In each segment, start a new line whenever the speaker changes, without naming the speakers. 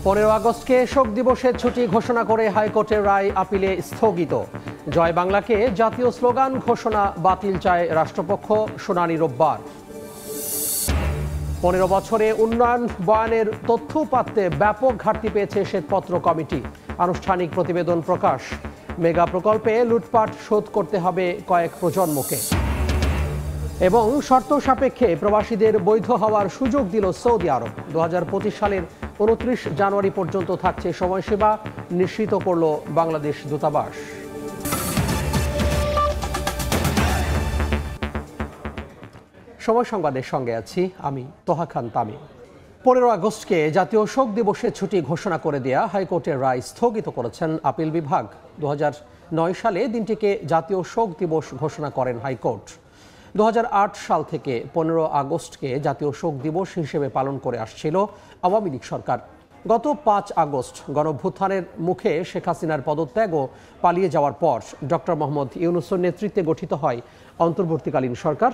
15 আগস্টকে শোক দিবসের ছুটি ঘোষণা করে হাইকোর্টের রায় আপিলে স্থগিত। জয় বাংলাকে জাতীয় স্লোগান ঘোষণা বাতিল চায় রাষ্ট্রপক্ষ, শুনানি রোববার। 15 বছরে উন্নয়ন বয়ানের তথ্য উপাত্তে ব্যাপক ঘাটতি পেয়েছে শ্বেতপত্র কমিটি, আনুষ্ঠানিক প্রতিবেদন প্রকাশ। মেগা প্রকল্পে লুটপাট শোধ করতে হবে কয়েক প্রজন্মকে। এবং শর্ত সাপেক্ষে প্রবাসীদের বৈধ হওয়ার সুযোগ দিল সৌদি আরব। 2025 সালের 29 জানুয়ারি পর্যন্ত থাকছে সময়সীমা, নিশ্চিত করল বাংলাদেশ দূতাবাস। সময় সংবাদের সঙ্গে আছি আমি তোহা খান তামিম। 15 আগস্টকে জাতীয় শোক দিবসের ছুটি ঘোষণা করে দেয়া হাইকোর্টের রায় স্থগিত করেছেন আপিল বিভাগ। 2009 সালে দিনটিকে জাতীয় শোক দিবস ঘোষণা করেন হাইকোর্ট। 2008 সাল থেকে 15 আগস্টকে জাতীয় শোক দিবস হিসেবে পালন করে আসছিল আওয়ামী লীগ সরকার। গত 5 আগস্ট গণঅভ্যুত্থানের মুখে শেখ হাসিনার পদত্যাগ ও পালিয়ে যাওয়ার পর ডক্টর মোহাম্মদ ইউনূসের নেতৃত্বে গঠিত হয় অন্তর্বর্তীকালীন সরকার।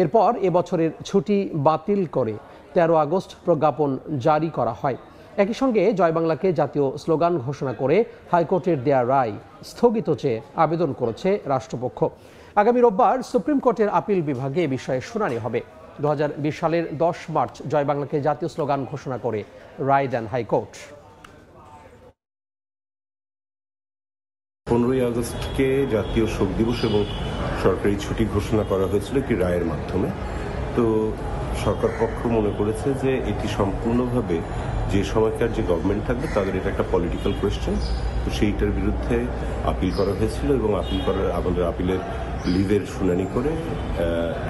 এরপর এবছরের ছুটি বাতিল করে 13 আগস্ট প্রজ্ঞাপন জারি করা হয়। একই সঙ্গে জয় বাংলাকে জাতীয় স্লোগান ঘোষণা করে হাইকোর্টের দেয়া রায় স্থগিত চেয়ে আবেদন করেছে রাষ্ট্রপক্ষ। আগামী রোববার সুপ্রিম কোর্টের আপিল বিভাগে এ বিষয়ে শুনানি হবে। 2020 সালের 10 মার্চ জয় বাংলাকে জাতীয় স্লোগান ঘোষণা করে রায় দেন হাইকোর্ট।
15 আগস্টকে জাতীয় শোক দিবস এবং সরকারি ছুটি ঘোষণা করা হয়েছিল একটি রায়ের মাধ্যমে। তো সরকার পক্ষ মনে করেছে যে এটি সম্পূর্ণভাবে যে সময়কার যে গভর্নমেন্ট থাকবে তাদের এটা একটা পলিটিক্যাল কোয়েশ্চেন। তো সেইটার বিরুদ্ধে আপিল করা হয়েছিল এবং আমাদের আপিলের লিভের শুনানি করে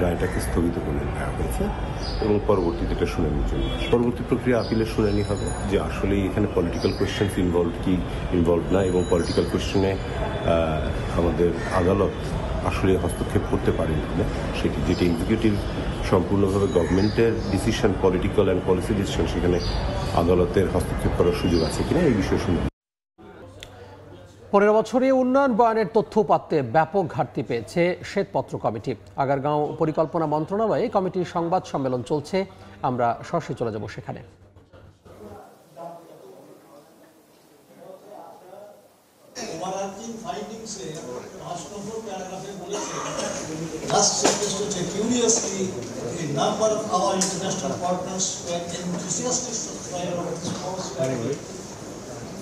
রায়টাকে স্থগিত করে দেওয়া হয়েছে এবং পরবর্তীতে এটা শুনানির জন্য পরবর্তী প্রক্রিয়া আপিলের শুনানি হবে যে আসলে এখানে পলিটিক্যাল কোয়েশ্চেন্স ইনভলভ না, এবং পলিটিক্যাল কোয়েশ্চেনে আমাদের আদালত আসলে হস্তক্ষেপ করতে পারেন কিনা সেটি, যেটি এক্সিকিউটিভ সম্পূর্ণভাবে গভর্নমেন্টের decision, political and policy decision, সেখানে আদালতের হস্তক্ষেপ করার সুযোগ আছে কিনা এই বিষয়ে শুনবেন।
15 বছরে উন্নয়ন বয়ানের তথ্য উপাত্তে ব্যাপক ঘাটতি পেয়েছে শ্বেতপত্র কমিটি। আগারগাঁও পরিকল্পনা মন্ত্রণালয়ে কমিটির সংবাদ সম্মেলন চলছে, আমরা সরাসরি চলে যাব সেখানে।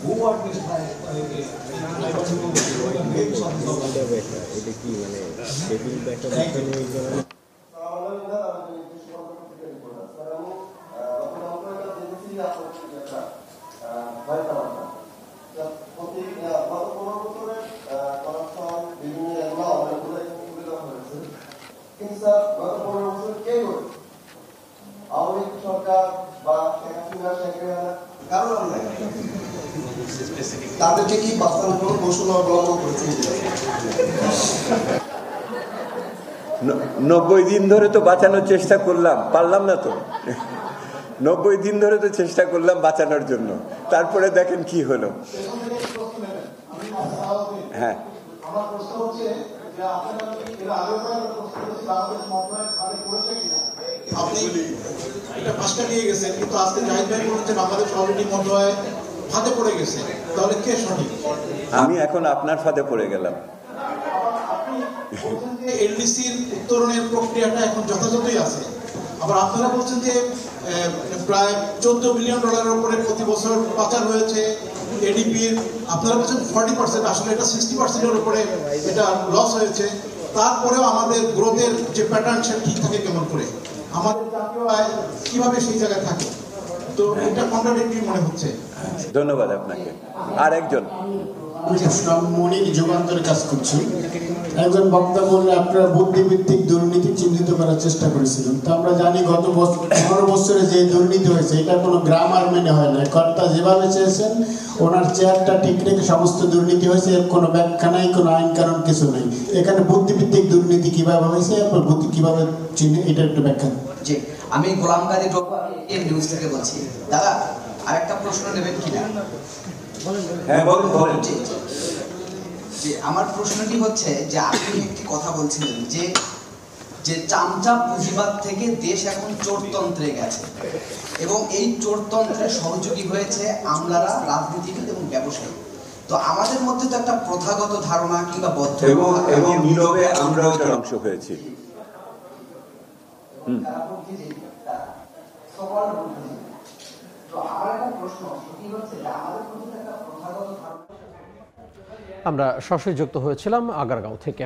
Who are these guys? তাদেরকে কি বাঁচানোর কোনো কৌশল অবলম্বন করেছে?
90 দিন ধরে তো বাঁচানোর চেষ্টা করলাম, পারলাম না তো। 90 দিন ধরে তো চেষ্টা করলাম বাঁচানোর জন্য, তারপরে দেখেন কি হলো। হ্যাঁ,
আমার প্রশ্ন হচ্ছে যে আপনারা এর আগে বাংলাদেশ মন্ত্রণালয় করেছে কিনা? আপনি এটা পাঁচটা নিয়ে গেছেন, কিন্তু আজকে জাহিদ ভাই বলেছে বাংলাদেশ অলরেডি মন্ত্রণালয় ফাঁদে পড়ে গেছে, তাহলে কে সঠিক?
আমি এখন আপনার ফাঁদে পড়ে গেলাম।
আপনি বলছেন যে এলডিসির উত্তরণের প্রক্রিয়াটা এখন যথাযথই আছে, আবার আপনারা বলছেন যে প্রায় $14 বিলিয়ন উপরে প্রতি বছর পাচার হয়েছে এডিপির, আপনারা বলছেন 40%, আসলে এটা 60%-এর উপরে এটা লস হয়েছে। তারপরেও আমাদের গ্রোথের যে প্যাটার্ন সেটা ঠিক থাকে কেমন করে? আমাদের জাতীয় আয় কিভাবে সেই জায়গায় থাকে? তো এটা কন্ট্রাডিক্টরি মনে হচ্ছে।
ধন্যবাদ আপনাকে। আর একজন
মনির যুগান্তরে কাজ করছি। একজন বক্তা বললে আপনারা বুদ্ধিভিত্তিক দুর্নীতি চিহ্নিত করার চেষ্টা করেছিলেন। তো আমরা জানি গত 15 বছরে যে দুর্নীতি হয়েছে এটা কোনো গ্রামার মেনে হয় না। কর্তা যেভাবে চেয়েছেন ওনার চেয়ারটা ঠিক রেখে সমস্ত দুর্নীতি হয়েছে, এর কোনো ব্যাখ্যা নাই, কোনো আইন কারণ কিছু নেই। এখানে বুদ্ধিভিত্তিক দুর্নীতি কিভাবে হয়েছে, আপনার বুদ্ধি কিভাবে চিহ্ন, এটা একটু ব্যাখ্যা।
জি, আমি গোলাম কাদের এম নিউজ থেকে বলছি। দাদা, আরেকটা প্রশ্ন নেবেন কিনা?
হ্যাঁ বলুন।
যে আমার প্রশ্নটি হচ্ছে যে আপনি একটি কথা বলছিলেন যে যে চামচা পুঁজিবাদ থেকে দেশ এখন চোরতন্ত্রে গেছে এবং এই চোরতন্ত্রের সহযোগী হয়েছে আমলারা, রাজনীতিবিদ এবং ব্যবসায়ী। তো আমাদের মধ্যে তো একটা প্রথাগত ধারণা কিংবা বদ্ধ
এবং নীরবে আমরাও তার অংশ হয়েছি।
আমরা সরাসরি যুক্ত হয়েছিলাম আগারগাঁও থেকে।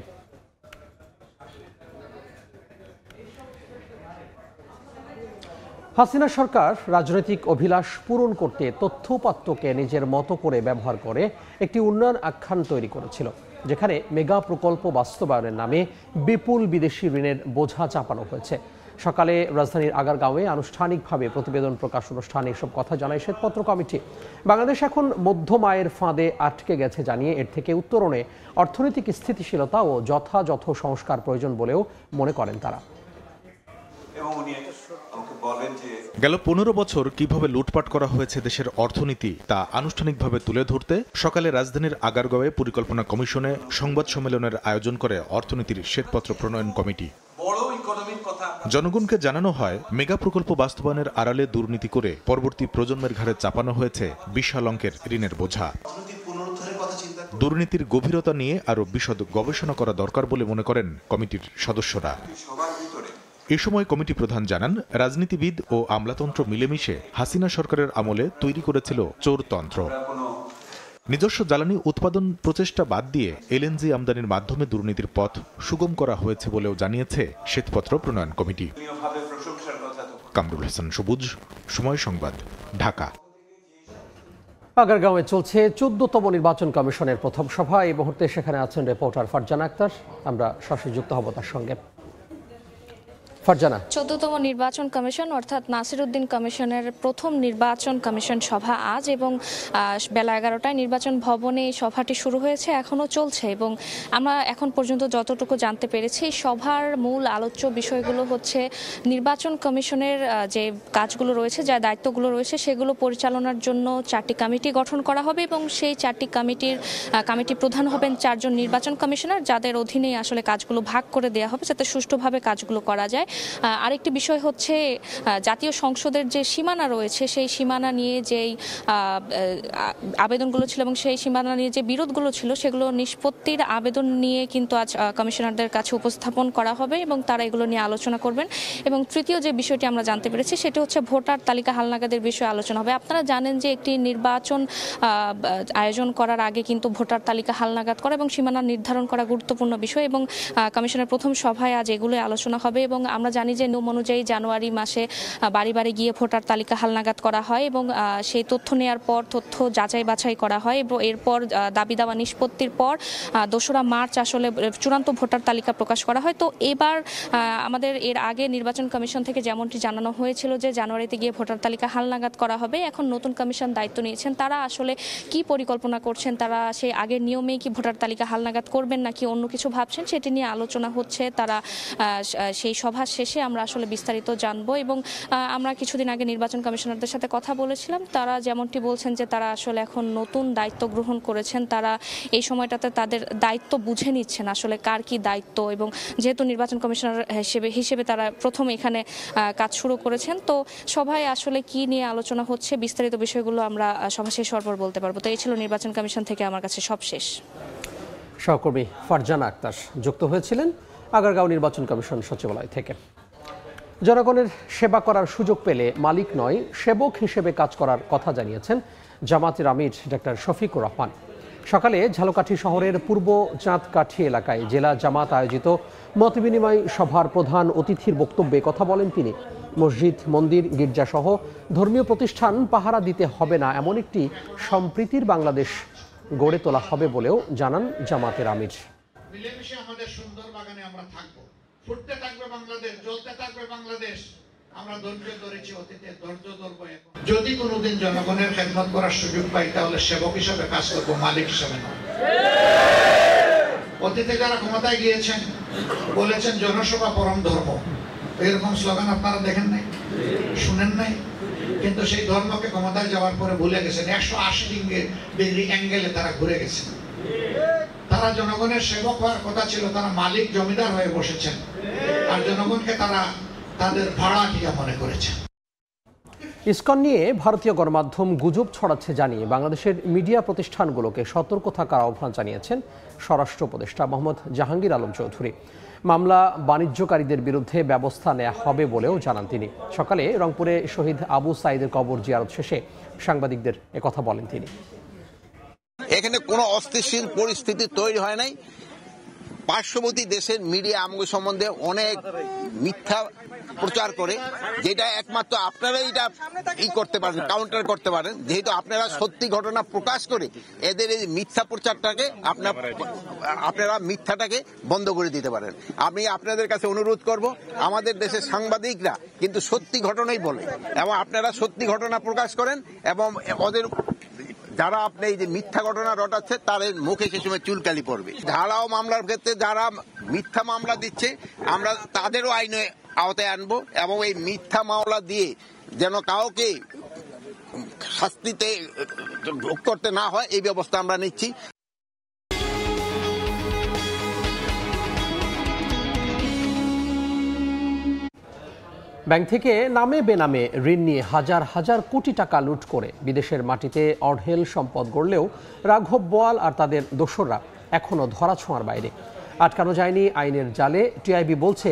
হাসিনা সরকার রাজনৈতিক অভিলাষ পূরণ করতে তথ্যপাত্রকে নিজের মতো করে ব্যবহার করে একটি উন্নয়ন আখ্যান তৈরি করেছিল, যেখানে মেগা প্রকল্প বাস্তবায়নের নামে বিপুল বিদেশি ঋণের বোঝা চাপানো হয়েছে। সকালে রাজধানীর আগারগাঁওয়ে আনুষ্ঠানিকভাবে প্রতিবেদন প্রকাশ অনুষ্ঠানে এসব কথা জানায় শ্বেতপত্র কমিটি। বাংলাদেশ এখন মধ্যম আয়ের ফাঁদে আটকে গেছে জানিয়ে এর থেকে উত্তরণে অর্থনৈতিক স্থিতিশীলতা ও যথাযথ সংস্কার প্রয়োজন বলেও মনে করেন তারা।
গেল 15 বছর কিভাবে লুটপাট করা হয়েছে দেশের অর্থনীতি তা আনুষ্ঠানিকভাবে তুলে ধরতে সকালে রাজধানীর আগারগাঁওয়ে পরিকল্পনা কমিশনে সংবাদ সম্মেলনের আয়োজন করে অর্থনীতির শ্বেতপত্র প্রণয়ন কমিটি। জনগণকে জানানো হয় মেগা প্রকল্প বাস্তবায়নের আড়ালে দুর্নীতি করে পরবর্তী প্রজন্মের ঘাড়ে চাপানো হয়েছে বিশাল অঙ্কের ঋণের বোঝা। দুর্নীতির গভীরতা নিয়ে আরও বিশদ গবেষণা করা দরকার বলে মনে করেন কমিটির সদস্যরা। এ সময় কমিটি প্রধান জানান, রাজনীতিবিদ ও আমলাতন্ত্র মিলেমিশে হাসিনা সরকারের আমলে তৈরি করেছিল চোরতন্ত্র। নিজস্ব জ্বালানি উৎপাদন প্রচেষ্টা বাদ দিয়ে এলএনজি আমদানির মাধ্যমে দুর্নীতির পথ সুগম করা হয়েছে বলেও জানিয়েছে শ্বেতপত্র প্রণয়ন কমিটি। কামরুল হাসান সবুজ, সময় সংবাদ, ঢাকা।
আগারগাঁওয়ে চলছে 14তম নির্বাচন কমিশনের প্রথম সভা। এই মুহূর্তে সেখানে আছেন রিপোর্টার ফারজানা আক্তার। আমরা সরাসরি যুক্ত হব তার সঙ্গে। ফারজানা,
14তম নির্বাচন কমিশন অর্থাৎ নাসির উদ্দিন কমিশনের প্রথম নির্বাচন কমিশন সভা আজ এবং বেলা 11টায় নির্বাচন ভবনে এই সভাটি শুরু হয়েছে, এখনও চলছে। এবং আমরা এখন পর্যন্ত যতটুকু জানতে পেরেছি, সভার মূল আলোচ্য বিষয়গুলো হচ্ছে নির্বাচন কমিশনের যে কাজগুলো রয়েছে, যা দায়িত্বগুলো রয়েছে, সেগুলো পরিচালনার জন্য 4টি কমিটি গঠন করা হবে এবং সেই 4টি কমিটি প্রধান হবেন 4 জন নির্বাচন কমিশনার, যাদের অধীনেই আসলে কাজগুলো ভাগ করে দেওয়া হবে যাতে সুষ্ঠুভাবে কাজগুলো করা যায়। আরেকটি বিষয় হচ্ছে জাতীয় সংসদের যে সীমানা রয়েছে, সেই সীমানা নিয়ে যেই আবেদনগুলো ছিল এবং সেই সীমানা নিয়ে যে বিরোধগুলো ছিল, সেগুলো নিষ্পত্তির আবেদন নিয়ে কিন্তু আজ কমিশনারদের কাছে উপস্থাপন করা হবে এবং তারা এগুলো নিয়ে আলোচনা করবেন। এবং তৃতীয় যে বিষয়টি আমরা জানতে পেরেছি, সেটি হচ্ছে ভোটার তালিকা হালনাগাদের বিষয়ে আলোচনা হবে। আপনারা জানেন যে একটি নির্বাচন আয়োজন করার আগে কিন্তু ভোটার তালিকা হালনাগাদ করা এবং সীমানা নির্ধারণ করা গুরুত্বপূর্ণ বিষয় এবং কমিশনের প্রথম সভায় আজ এগুলোই আলোচনা হবে। এবং আমরা জানি যে নিয়ম অনুযায়ী জানুয়ারি মাসে বাড়ি বাড়ি গিয়ে ভোটার তালিকা হালনাগাদ করা হয় এবং সেই তথ্য নেওয়ার পর তথ্য যাচাই বাছাই করা হয় এবং এরপর দাবি দাওয়া নিষ্পত্তির পর 2রা মার্চ আসলে চূড়ান্ত ভোটার তালিকা প্রকাশ করা হয়। তো এবার আমাদের এর আগে নির্বাচন কমিশন থেকে যেমনটি জানানো হয়েছিল যে জানুয়ারিতে গিয়ে ভোটার তালিকা হালনাগাদ করা হবে, এখন নতুন কমিশন দায়িত্ব নিয়েছেন। তারা আসলে কি পরিকল্পনা করছেন, তারা সেই আগের নিয়মেই কি ভোটার তালিকা হালনাগাদ করবেন নাকি অন্য কিছু ভাবছেন, সেটি নিয়ে আলোচনা হচ্ছে। তারা সেই সভা শেষে আমরা আসলে বিস্তারিত জানবো। এবং আমরা কিছুদিন আগে নির্বাচন কমিশনারদের সাথে কথা বলেছিলাম, তারা যেমনটি বলছেন যে তারা আসলে এখন নতুন দায়িত্ব গ্রহণ করেছেন, তারা এই সময়টাতে তাদের দায়িত্ব বুঝে নিচ্ছেন আসলে কার কি দায়িত্ব। এবং যেহেতু নির্বাচন কমিশনার হিসেবে তারা প্রথম এখানে কাজ শুরু করেছেন, তো সভায় আসলে কি নিয়ে আলোচনা হচ্ছে বিস্তারিত বিষয়গুলো আমরা সভা শেষ হওয়ার পর বলতে পারবো। তো এই ছিল নির্বাচন কমিশন থেকে আমার কাছে সব শেষ।
সহকর্মী ফারজানা আক্তার যুক্ত হয়েছিলেন আগারগাঁও নির্বাচন কমিশন সচিবালয় থেকে। জনগণের সেবা করার সুযোগ পেলে মালিক নয়, সেবক হিসেবে কাজ করার কথা জানিয়েছেন জামাতের আমির ডক্টর শফিকুর রহমান। সকালে ঝালকাঠি শহরের পূর্ব চাঁদকাঠি এলাকায় জেলা জামাত আয়োজিত মতবিনিময় সভার প্রধান অতিথির বক্তব্যে কথা বলেন তিনি। মসজিদ, মন্দির, গির্জাসহ ধর্মীয় প্রতিষ্ঠান পাহারা দিতে হবে না, এমন একটি সম্প্রীতির বাংলাদেশ গড়ে তোলা হবে বলেও জানান জামাতের আমির।
মিলেমিশে আমাদের সুন্দর বাগানে আমরা থাকবো, ফুটতে থাকবে বাংলাদেশ, জ্বলতে থাকবে বাংলাদেশ। আমরা ধৈর্য ধরেছি, অতীতে ধৈর্য ধরবো। যদি কোনোদিন জনগণের খেদমত করার সুযোগ পাই, তাহলে সেবক হিসাবে কাজ করবো, মালিক হিসাবে নয়। অতীতে যারা ক্ষমতায় গিয়েছেন বলেছেন জনসেবা পরম ধর্ম, এরকম স্লোগান আপনারা দেখেন নাই, শুনেন নাই, কিন্তু সেই ধর্মকে ক্ষমতায় যাওয়ার পরে ভুলে গেছেন। 180 ডিগ্রি অ্যাঙ্গেলে তারা ঘুরে গেছেন।
তারা জনগণের সেবক হওয়ার কথা ছিল, তারা মালিক জমিদার হয়ে বসেছেন আর জনগণকে তারা তাদের ভাড়াটিয়া মনে করেছেন।
ইসকন নিয়ে ভারতীয় গণমাধ্যম গুজব ছড়াচ্ছে জানিয়ে বাংলাদেশের মিডিয়া প্রতিষ্ঠানগুলোকে সতর্ক থাকার আহ্বান জানিয়েছেন স্বরাষ্ট্র উপদেষ্টা মোহাম্মদ জাহাঙ্গীর আলম চৌধুরী। মামলা বাণিজ্যকারীদের বিরুদ্ধে ব্যবস্থা নেওয়া হবে বলেও জানান তিনি। সকালে রংপুরে শহীদ আবু সাঈদের কবর জিয়ারত শেষে সাংবাদিকদের একথা বলেন তিনি।
এখানে কোনো অস্থিতিশীল পরিস্থিতি তৈরি হয় নাই। পার্শ্ববর্তী দেশের মিডিয়া আমগো সম্বন্ধে অনেক মিথ্যা প্রচার করে, যেটা একমাত্র আপনারাই এটা করতে পারেন, কাউন্টার করতে পারেন, যেহেতু আপনারা সত্যি ঘটনা প্রকাশ করে এদের এই মিথ্যা প্রচারটাকে আপনারা মিথ্যাটাকে বন্ধ করে দিতে পারেন। আমি আপনাদের কাছে অনুরোধ করব, আমাদের দেশের সাংবাদিকরা কিন্তু সত্যি ঘটনাই বলে, এবং আপনারা সত্যি ঘটনা প্রকাশ করেন, এবং ওদের যারা আপনি এই যে মিথ্যা ঘটনা রটাচ্ছে তাদের মুখে সে সময় চুলকালি পড়বে। ধারাও মামলার ক্ষেত্রে যারা মিথ্যা মামলা দিচ্ছে আমরা তাদেরও আইনে আওতায় আনবো, এবং এই মিথ্যা মামলা দিয়ে যেন কাউকে শাস্তিতে ভোগ করতে না হয় এই ব্যবস্থা আমরা নিচ্ছি।
ব্যাংক থেকে নামে বেনামে ঋণ নিয়ে হাজার হাজার কোটি টাকা লুট করে বিদেশের মাটিতে অঢেল সম্পদ গড়লেও রাঘব বোয়াল আর তাদের দোসররা এখনও ধরাছোঁয়ার বাইরে। আটকানো যায়নি আইনের জালে। টিআইবি বলছে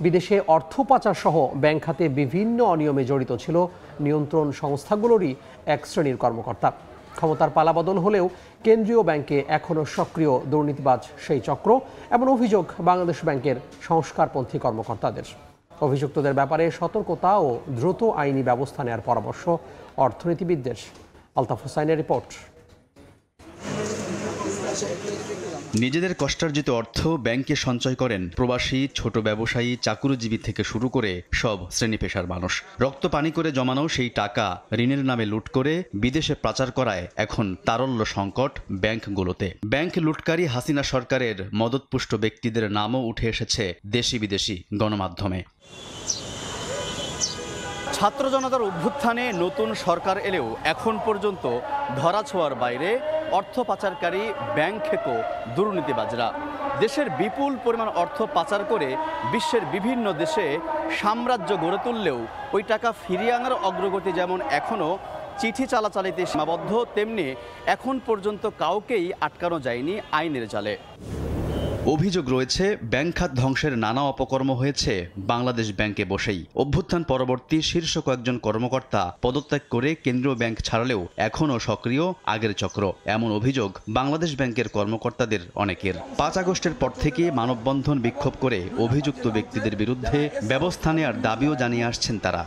বিদেশে অর্থ পাচার সহ ব্যাংক খাতে বিভিন্ন অনিয়মে জড়িত ছিল নিয়ন্ত্রণ সংস্থাগুলোরই এক শ্রেণীর কর্মকর্তা। ক্ষমতার পালাবদল হলেও কেন্দ্রীয় ব্যাংকে এখনও সক্রিয় দুর্নীতিবাজ সেই চক্র, এমন অভিযোগ বাংলাদেশ ব্যাংকের সংস্কারপন্থী কর্মকর্তাদের। অভিযুক্তদের ব্যাপারে সতর্কতা ও দ্রুত আইনি ব্যবস্থা নেওয়ার পরামর্শ অর্থনীতিবিদদের। আলতাফ হোসাইনের রিপোর্ট।
নিজেদের কষ্টার্জিত অর্থ ব্যাংকে সঞ্চয় করেন প্রবাসী, ছোট ব্যবসায়ী, চাকুরিজীবী থেকে শুরু করে সব শ্রেণী পেশার মানুষ। রক্ত পানি করে জমানো সেই টাকা ঋণের নামে লুট করে বিদেশে পাচার করায় এখন তারল্য সংকট ব্যাংকগুলোতে। ব্যাংক লুটকারী হাসিনা সরকারের মদতপুষ্ট ব্যক্তিদের নামও উঠে এসেছে দেশি বিদেশি গণমাধ্যমে। ছাত্র জনতার অভ্যুত্থানে নতুন সরকার এলেও এখন পর্যন্ত ধরাছোঁয়ার বাইরে অর্থ পাচারকারী ব্যাংক খেকো দুর্নীতিবাজরা। দেশের বিপুল পরিমাণ অর্থ পাচার করে বিশ্বের বিভিন্ন দেশে সাম্রাজ্য গড়ে তুললেও ওই টাকা ফিরিয়ে আনার অগ্রগতি যেমন এখনও চিঠি চালাচালিতে সীমাবদ্ধ, তেমনি এখন পর্যন্ত কাউকেই আটকানো যায়নি আইনের জালে। অভিযোগ রয়েছে ব্যাংক খাত ধ্বংসের নানা অপকর্ম হয়েছে বাংলাদেশ ব্যাংকে বসেই। অভ্যুত্থান পরবর্তী শীর্ষ কয়েকজন কর্মকর্তা পদত্যাগ করে কেন্দ্রীয় ব্যাংক ছাড়লেও এখনও সক্রিয় আগের চক্র, এমন অভিযোগ বাংলাদেশ ব্যাংকের কর্মকর্তাদের অনেকের। 5 আগস্টের পর থেকে মানববন্ধন বিক্ষোভ করে অভিযুক্ত ব্যক্তিদের বিরুদ্ধে ব্যবস্থা নেওয়ার দাবিও জানিয়ে আসছেন তারা।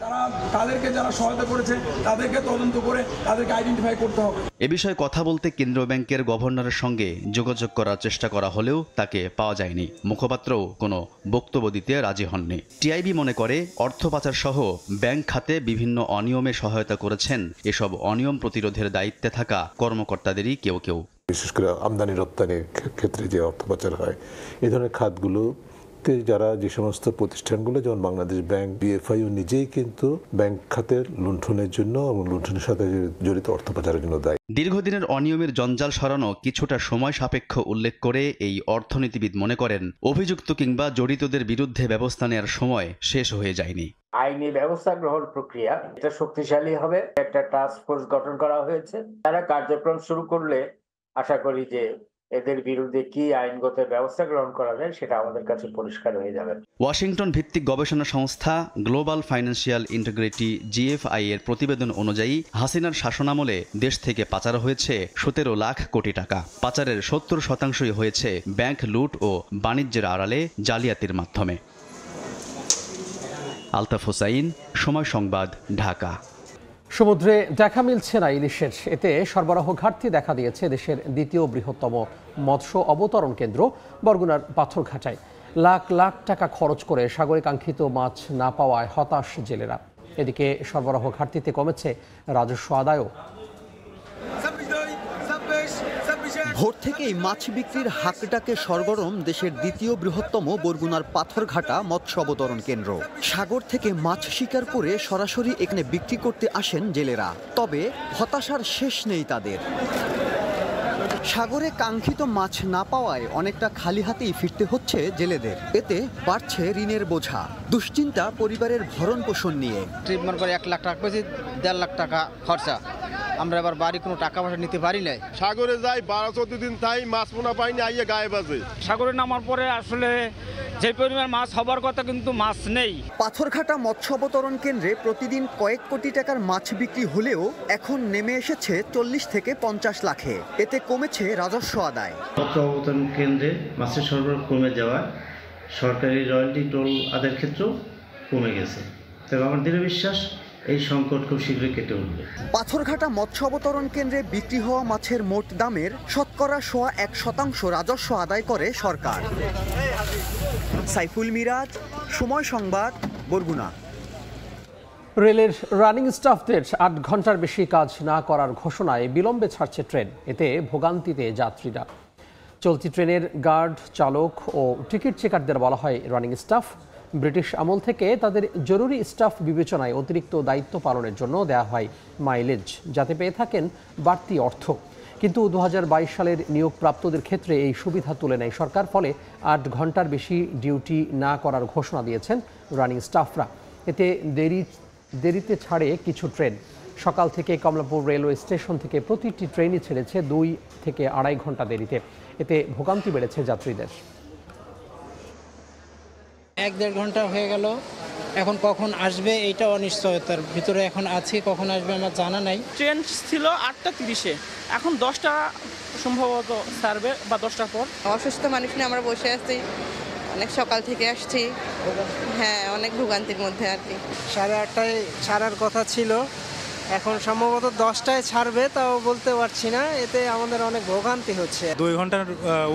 তাদেরকে যারা সহায়তা করেছে তাদেরকে তদন্ত করে তাদেরকে আইডেন্টিফাই করতে হবে।
এ বিষয়ে কথা বলতে কেন্দ্রীয় ব্যাংকের গভর্নরের সঙ্গে যোগাযোগ করার চেষ্টা করা হলেও তাকে পাওয়া যায়নি। মুখপাত্রও কোনো বক্তব্য দিতে রাজি হননি। টিআইবি মনে করে অর্থ পাচার সহ ব্যাংক খাতে বিভিন্ন অনিয়মে সহায়তা করেছেন এসব অনিয়ম প্রতিরোধের দায়িত্বে থাকা কর্মকর্তাদেরই কেউ কেউ।
বিশেষ করে আমদানি রপ্তানির ক্ষেত্রে যে অর্থ পাচার হয় এই ধরনের খাতগুলো যারা যে সমস্ত প্রতিষ্ঠানগুলো যেমন বাংলাদেশ ব্যাংক, বিএফআইও নিজেই কিন্তু ব্যাংক খাতের লুণ্ঠনের জন্য এবং লুণ্ঠনের সাথে জড়িত অর্থ পাচারের জন্য দায়ী।
দীর্ঘদিনের অনিয়মের জঞ্জাল সরানো কিছুটা সময় সাপেক্ষ উল্লেখ করে এই অর্থনীতিবিদ মনে করেন অভিযুক্ত কিংবা জড়িতদের বিরুদ্ধে ব্যবস্থা নেওয়ার সময় শেষ হয়ে যায়নি।
আইনি ব্যবস্থা গ্রহণ প্রক্রিয়া এটা শক্তিশালী হবে। একটা টাস্ক ফোর্স গঠন করা হয়েছে, তারা কার্যক্রম শুরু করলে আশা করি যে এদের বিরুদ্ধে কি আইনগত ব্যবস্থা গ্রহণ করা যায় সেটা আমাদের কাছে পরিষ্কার হয়ে যাবে।
ওয়াশিংটন ভিত্তিক গবেষণা সংস্থা গ্লোবাল ফাইন্যান্সিয়াল ইন্টিগ্রিটি GFI এর প্রতিবেদন অনুযায়ী হাসিনার শাসনামলে দেশ থেকে পাচার হয়েছে 17 লাখ কোটি টাকা। পাচারের 70% হয়েছে ব্যাংক লুট ও বাণিজ্যের আড়ালে জালিয়াতির মাধ্যমে। আলতাফ হোসাইন, সময় সংবাদ, ঢাকা।
সমুদ্রে দেখা মিলছে না ইলিশের, এতে সরবরাহ ঘাটতি দেখা দিয়েছে দেশের দ্বিতীয় বৃহত্তম মৎস্য অবতরণ কেন্দ্র বরগুনার পাথরঘাটায়। লাখ লাখ টাকা খরচ করে সাগরে কাঙ্ক্ষিত মাছ না পাওয়ায় হতাশ জেলেরা। এদিকে সরবরাহ ঘাটতিতে কমেছে রাজস্ব আদায়ও।
ভোর থেকেই মাছ বিক্রির হাকডাকে সরগরম দেশের দ্বিতীয় বৃহত্তম বরগুনার পাথরঘাটা মৎস্য অবতরণ কেন্দ্র। সাগর থেকে মাছ শিকার করে সরাসরি এখানে বিক্রি করতে আসেন জেলেরা, তবে হতাশার শেষ নেই তাদের। সাগরে কাঙ্ক্ষিত মাছ না পাওয়ায় অনেকটা খালি হাতেই ফিরতে হচ্ছে জেলেদের। এতে বাড়ছে ঋণের বোঝা, দুশ্চিন্তা পরিবারের ভরণ পোষণ নিয়ে।
ট্রিটমেন্ট করে 1 লাখ টাকা পেয়েছি, 1.5 লাখ টাকা খরচা। আমরা এবার বাড়ি কোনো টাকা পয়সা নিতে পারি নাই।
সাগরে যাই 12-14 দিন তাই মাছ পোনা পাইনি, আইয়ে গায়ে বাজে।
সাগরে নামার পরে আসলে যে পরিমাণ মাছ হবার কথা কিন্তু মাছ নেই।
পাথরঘাটা মৎস্য অবতরণ কেন্দ্রে প্রতিদিন কয়েক কোটি টাকার মাছ বিক্রি হলেও এখন নেমে এসেছে 40 থেকে 50 লাখে। এতে কমেছে রাজস্ব আদায়।
মৎস্য অবতরণ কেন্দ্রে মাছের সরবরাহ কমে যাওয়ায় সরকারি রয়্যালটি টোল আদায়ের ক্ষেত্রেও কমে গেছে। তবে আমার দৃঢ় বিশ্বাস এই সংকট খুব শীঘ্রই কেটে উঠবে।
পাথরঘাটা মৎস্য অবতরণ কেন্দ্রে বিক্রি হওয়া মাছের মোট দামের 1% রাজস্ব আদায় করে সরকার। সাইফুল মিরাজ, সময় সংবাদ, বরগুনা।
রেলের রানিং স্টাফদের 8 ঘন্টার বেশি কাজ না করার ঘোষণায় বিলম্বে ছাড়ছে ট্রেন। এতে ভোগান্তিতে যাত্রীরা। চলতি ট্রেনের গার্ড, চালক ও টিকিট চেকারদের বলা হয় রানিং স্টাফ। ব্রিটিশ আমল থেকে তাদের জরুরি স্টাফ বিবেচনায় অতিরিক্ত দায়িত্ব পালনের জন্য দেয়া হয় মাইলেজ, যাতে পেয়ে থাকেন বাড়তি অর্থ। কিন্তু 2022 সালের নিয়োগপ্রাপ্তদের ক্ষেত্রে এই সুবিধা তুলে নেয় সরকার। ফলে 8 ঘন্টার বেশি ডিউটি না করার ঘোষণা দিয়েছেন রানিং স্টাফরা। এতে দেরিতে ছাড়ে কিছু ট্রেন। সকাল থেকে কমলাপুর রেলওয়ে স্টেশন থেকে প্রতিটি ট্রেনই ছেড়েছে 2 থেকে 2.5 ঘন্টা দেরিতে। এতে ভোগান্তি বেড়েছে যাত্রীদের।
1-1.5 ঘন্টা হয়ে গেল, এখন কখন আসবে এইটা অনিশ্চয়তার ভিতরে এখন আছি। কখন আসবে আমার জানা নাই।
ট্রেন ছিল 8:30-এ, এখন 10টা সম্ভবত ছাড়বে বা 10টার পর।
অসুস্থ মানুষ নিয়ে আমরা বসে আছি, অনেক সকাল থেকে আসছি। হ্যাঁ, অনেক ভোগান্তির মধ্যে আর কি।
8:30টায় ছাড়ার কথা ছিল, এখন সম্ভবত 10টায় ছাড়বে, তাও বলতে পারছি না। এতে আমাদের অনেক ভোগান্তি হচ্ছে।
2 ঘন্টার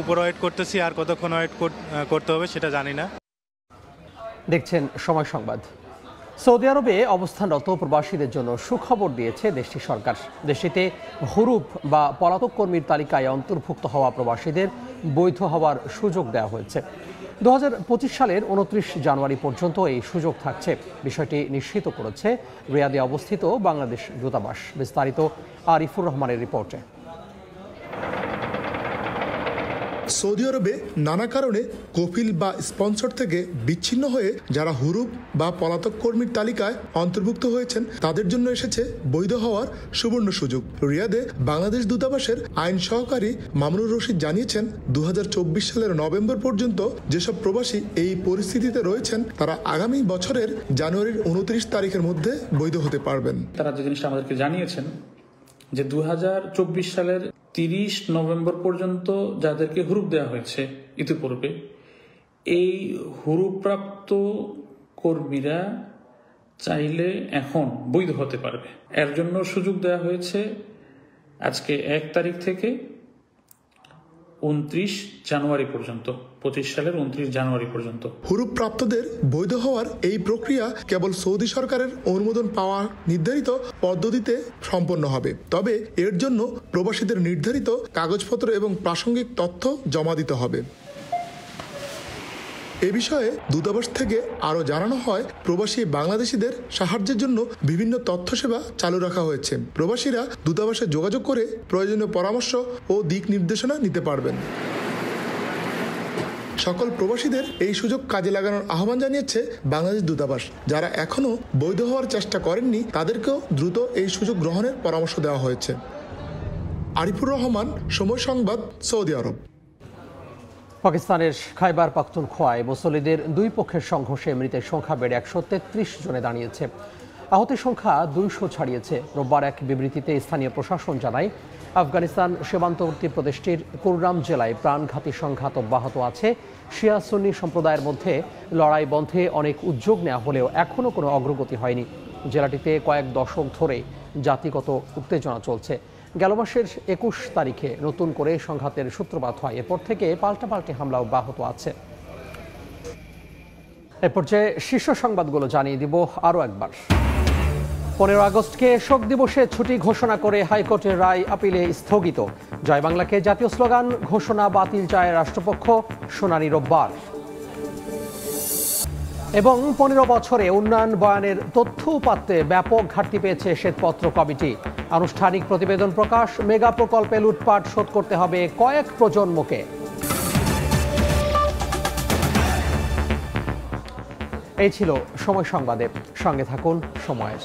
উপর ওয়েট করতেছি, আর কতক্ষণ ওয়েট করতে হবে সেটা জানি না।
দেখছেন সময় সংবাদ। সৌদি আরবে অবস্থানরত প্রবাসীদের জন্য সুখবর দিয়েছে দেশটির সরকার। দেশটিতে হুরুপ বা পলাতক কর্মীর তালিকায় অন্তর্ভুক্ত হওয়া প্রবাসীদের বৈধ হওয়ার সুযোগ দেওয়া হয়েছে। 2025 সালের 29 জানুয়ারি পর্যন্ত এই সুযোগ থাকছে। বিষয়টি নিশ্চিত করেছে রিয়াদে অবস্থিত বাংলাদেশ দূতাবাস। বিস্তারিত আরিফুর রহমানের রিপোর্টে।
সৌদি আরবে নানা কারণে কফিল বা স্পন্সর থেকে বিচ্ছিন্ন হয়ে যারা হুরুপ বা পলাতক কর্মীর তালিকায় অন্তর্ভুক্ত হয়েছেন তাদের জন্য এসেছে বৈধ হওয়ার সুবর্ণ সুযোগ। রিয়াদে বাংলাদেশ দূতাবাসের আইন সহকারী মামুনুর রশিদ জানিয়েছেন 2024 সালের নভেম্বর পর্যন্ত যেসব প্রবাসী এই পরিস্থিতিতে রয়েছেন তারা আগামী বছরের জানুয়ারির 29 তারিখের মধ্যে বৈধ হতে পারবেন।
তারা যে জিনিসটা আমাদেরকে জানিয়েছেন যে 2024 সালের 30 নভেম্বর পর্যন্ত যাদেরকে হুরুপ দেওয়া হয়েছে ইতিপূর্বে, এই হুরুপ্রাপ্ত কর্মীরা চাইলে এখন বৈধ হতে পারবে। এর জন্য সুযোগ দেওয়া হয়েছে আজকে 1 তারিখ থেকে 29 জানুয়ারি পর্যন্ত, 25 সালের 29 জানুয়ারি পর্যন্ত।
হুরুপ প্রাপ্তদের বৈধ হওয়ার এই প্রক্রিয়া কেবল সৌদি সরকারের অনুমোদন পাওয়া নির্ধারিত পদ্ধতিতে সম্পন্ন হবে। তবে এর জন্য প্রবাসীদের নির্ধারিত কাগজপত্র এবং প্রাসঙ্গিক তথ্য জমা দিতে হবে। এ বিষয়ে দূতাবাস থেকে আরও জানানো হয়, প্রবাসী বাংলাদেশিদের সাহায্যের জন্য বিভিন্ন তথ্য সেবা চালু রাখা হয়েছে। প্রবাসীরা দূতাবাসে যোগাযোগ করে প্রয়োজনীয় পরামর্শ ও দিক নির্দেশনা নিতে পারবেন। সকল প্রবাসীদের এই সুযোগ কাজে লাগানোর আহ্বান জানিয়েছে বাংলাদেশ দূতাবাস। যারা এখনও বৈধ হওয়ার চেষ্টা করেননি তাদেরকেও দ্রুত এই সুযোগ গ্রহণের পরামর্শ দেওয়া হয়েছে। আরিফুর রহমান, সময় সংবাদ, সৌদি আরব।
পাকিস্তানের খাইবার পাখতুনখোয়ায় মুসল্লিদের 2 পক্ষের সংঘর্ষে মৃতের সংখ্যা বেড়ে 133 জনে দাঁড়িয়েছে। আহতের সংখ্যা 200 ছাড়িয়েছে। রোববার এক বিবৃতিতে স্থানীয় প্রশাসন জানায়, আফগানিস্তান সীমান্তবর্তী প্রদেশটির কুররাম জেলায় প্রাণঘাতী সংঘাত অব্যাহত আছে। শিয়া সুন্নি সম্প্রদায়ের মধ্যে লড়াই বন্ধে অনেক উদ্যোগ নেওয়া হলেও এখনও কোনো অগ্রগতি হয়নি। জেলাটিতে কয়েক দশক ধরে জাতিগত উত্তেজনা চলছে। গেল মাসের 21 তারিখে নতুন করে সংঘাতের সূত্রপাত হয়। এরপর থেকে পাল্টাপাল্টি হামলা অব্যাহত আছে। এ পর্যায়ে শীর্ষ সংবাদগুলো জানিয়ে দিব আরও একবার। 15 আগস্টকে শোক দিবসে ছুটি ঘোষণা করে হাইকোর্টের রায় আপিলে স্থগিত। জয় বাংলাকে জাতীয় স্লোগান ঘোষণা বাতিল চায় রাষ্ট্রপক্ষ, শুনানি রোববার। এবং 15 বছরে উন্নয়ন বয়ানের তথ্য উপাত্তে ব্যাপক ঘাটতি পেয়েছে শ্বেতপত্র কমিটি। আনুষ্ঠানিক প্রতিবেদন প্রকাশ, মেগা প্রকল্পে লুটপাট শোধ করতে হবে কয়েক প্রজন্মকে। এই ছিল সময় সংবাদে, সঙ্গে থাকুন সময়ের।